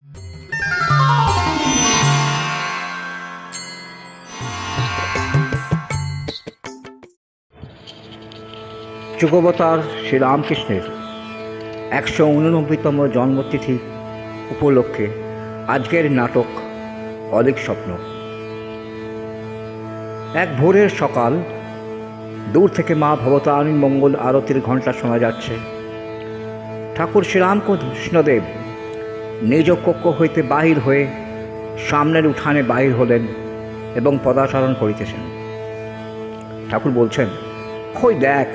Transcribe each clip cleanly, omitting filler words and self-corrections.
যুগবতার শ্রীরামকৃষ্ণের 189তম জন্মতিথি উপলক্ষে আজকের নাটক অলীক স্বপ্ন। এক ভোরের সকাল, দূর থেকে মা ভবতারিণীর মঙ্গল আরতির ঘণ্টা শোনা যাচ্ছে। ঠাকুর শ্রীরামকৃষ্ণদেব নিজ কক্ষ হইতে বাহির হয়ে সামনের উঠানে বাহির হলেন এবং পদাচরণ করিতেছেন। ঠাকুর বলছেন, ওই দেখ,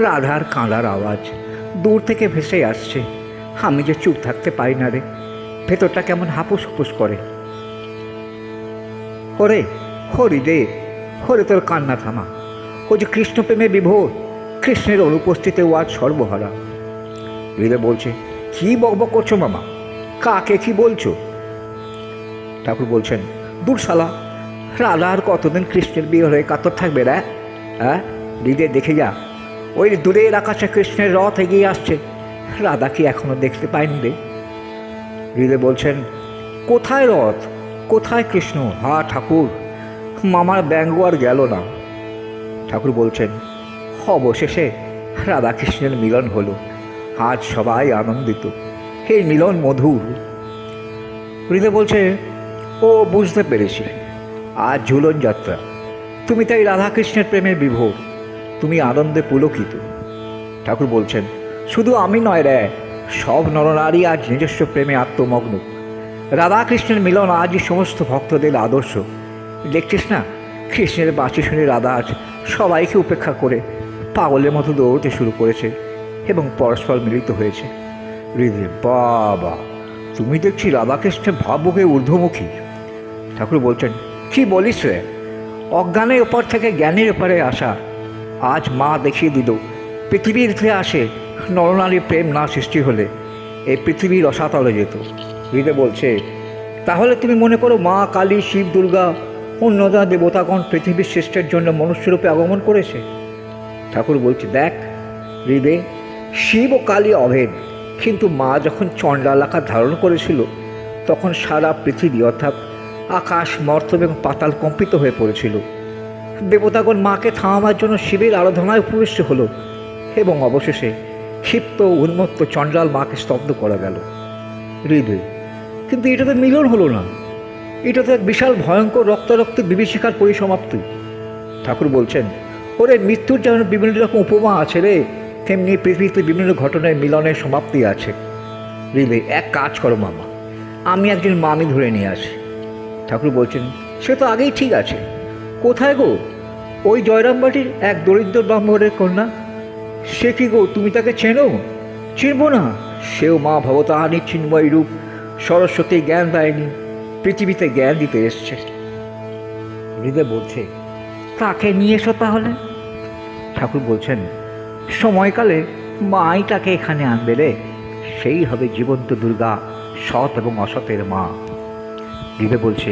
রাধার কাঁদার আওয়াজ দূর থেকে ভেসে আসছে। আমি যে চুপ থাকতে পারি না রে, ভেতরটা কেমন হাপুস হুপুস করে। হরে হরি দে, হরে তোর কান্না থামা। ও যে কৃষ্ণপ্রেমে বিভোর, কৃষ্ণের অনুপস্থিতিতে ও আজ সর্বহারা। হৃদয় বলছে, কি বকবক করছো মামা, কাকে কি বলছো? ঠাকুর বলছেন, দূর শালা, রাধার কতদিন কৃষ্ণের বিয়ে হয়ে কাতর থাকবে রে? হ্যাঁ, হৃদয় দেখে যা, ওই দূরের আকাশে কৃষ্ণের রথ এগিয়ে আসছে। রাধা কি এখনো দেখতে পায়নি রে? হৃদয় বলছেন, কোথায় রথ, কোথায় কৃষ্ণ? হা ঠাকুর, মামার ব্যঙ্গ আর গেল না। ঠাকুর বলছেন, অবশেষে রাধাকৃষ্ণের মিলন হলো, আজ সবাই আনন্দিত, এই মিলন মধুর। হৃদয় বলছে, ও বুঝতে পেরেছি, আজ ঝুলন যাত্রা, তুমি তাই রাধাকৃষ্ণের প্রেমে বিভোর, তুমি আনন্দে পুলকিত। ঠাকুর বলছেন, শুধু আমি নয় রে, সব নরনারী আজ নিজস্ব প্রেমে আত্মমগ্ন। রাধাকৃষ্ণের মিলন আজই সমস্ত ভক্তদের আদর্শ। দেখছিস না, কৃষ্ণের বাঁশি শুনে রাধা আজ সবাইকে উপেক্ষা করে পাগলের মতো দৌড়তে শুরু করেছে এবং পরস্পর মিলিত হয়েছে। হৃদয়, বাবা, তুমি দেখছি রাধাকৃষ্ণের ভাবকে ঊর্ধ্বমুখী। ঠাকুর বলছেন, কি বলিস রে, অজ্ঞানের ওপর থেকে জ্ঞানের ওপরে আসা। আজ মা দেখিয়ে দিল, পৃথিবীর ইতিহাসে নরনারীর প্রেম না সৃষ্টি হলে এই পৃথিবী রসাতলে যেত। হৃদয় বলছে, তাহলে তুমি মনে করো মা কালী, শিব, দুর্গা, অন্যদা দেবতাগণ পৃথিবীর শ্রেষ্ঠের জন্য মনুষ্যরূপে আগমন করেছে? ঠাকুর বলছে, দেখ হৃদয়, শিব ও কালী অভেদ, কিন্তু মা যখন চণ্ডাল আকার ধারণ করেছিল তখন সারা পৃথিবী অর্থাৎ আকাশ, মর্তব এবং পাতাল কম্পিত হয়ে পড়েছিল। দেবতাগণ মাকে থামাবার জন্য শিবের আরাধনায় উপবিষ্ট হলো এবং অবশেষে ক্ষিপ্ত উন্মত্ত চণ্ডাল মাকে স্তব্ধ করা গেল। হৃদয়, কিন্তু এটা তো মিলন হলো না, এটা তো এক বিশাল ভয়ঙ্কর রক্তারক্ত বিভীষিকার পরিসমাপ্তি। ঠাকুর বলছেন, ওরে মৃত্যুর যেমন বিভিন্ন রকম উপমা আছে রে, তেমনি পৃথিবীতে বিভিন্ন ঘটনায় মিলনের সমাপ্তি আছে। হৃদয়, এক কাজ করো মামা, আমি একজন মামি ধরে নিয়ে আসি। ঠাকুর বলছেন, সে তো আগেই ঠিক আছে। কোথায় গো? ওই জয়রামবাটির এক দরিদ্র ব্রাহ্মণের কন্যা। সে কি গো, তুমি তাকে চেনো? চিনব না? সেও মা ভবতারিণীর চিন্ময় রূপ, সরস্বতী জ্ঞান দায়নি, পৃথিবীতে জ্ঞান দিতে এসছে। হৃদয় বলছে, তাকে নিয়ে এসো তাহলে। ঠাকুর বলছেন, সময়কালে মাই তাকে এখানে আনবে রে, সেই হবে জীবন্ত দুর্গা, সৎ এবং অসতের মা। হৃদয় বলছে,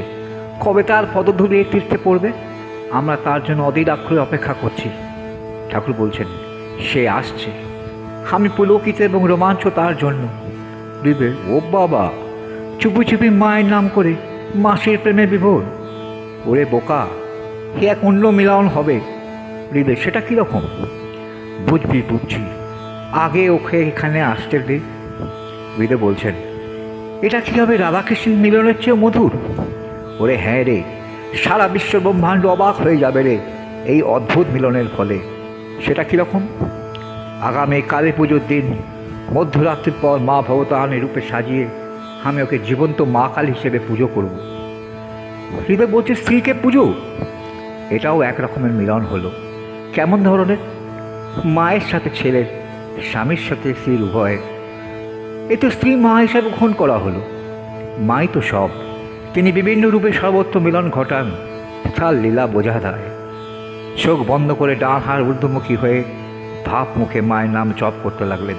কবে তার পদধূলি এই তীর্থে পড়বে? আমরা তার জন্য অধীর আগ্রহে অপেক্ষা করছি। ঠাকুর বলছেন, সে আসছে, আমি পুলকিত এবং রোমাঞ্চ তার জন্য। হৃদয়, ও বাবা, চুপি চুপি মায়ের নাম করে মাসির প্রেমে বিভোর। ওরে বোকা, হে এক অন্য মিলন হবে। হৃদয়, সেটা কীরকম? বুঝছি, আগে ওকে এখানে আসতে দে। হৃদয় বলছেন, এটা কী হবে রাধাকৃষ্ণ মিলনের চেয়েও মধুর? ওরে হ্যাঁ রে, সারা বিশ্ব ব্রহ্মাণ্ড অবাক হয়ে যাবে রে এই অদ্ভুত মিলনের ফলে। সেটা কীরকম? আগামী কালী পুজোর দিন মধ্যরাত্রির পর মা ভবতারিণীর রূপে সাজিয়ে আমি ওকে জীবন্ত মা কালী হিসেবে পুজো করব। হৃদয় বলছে, স্ত্রীকে পুজো? এটাও এক রকমের মিলন হলো। কেমন ধরনের? মায়ের সাথে ছেলের, স্বামীর সাথে স্ত্রীর উভয়ের। এ তো স্ত্রী মা হিসাবে গ্রহণ করা হলো। মাই তো সব, তিনি বিভিন্ন রূপে সর্বত্র মিলন ঘটান, তার লীলা বোঝা দেয়। চোখ বন্ধ করে ডান হাত ঊর্ধ্বমুখী হয়ে ভাব মুখে মায়ের নাম জপ করতে লাগলেন।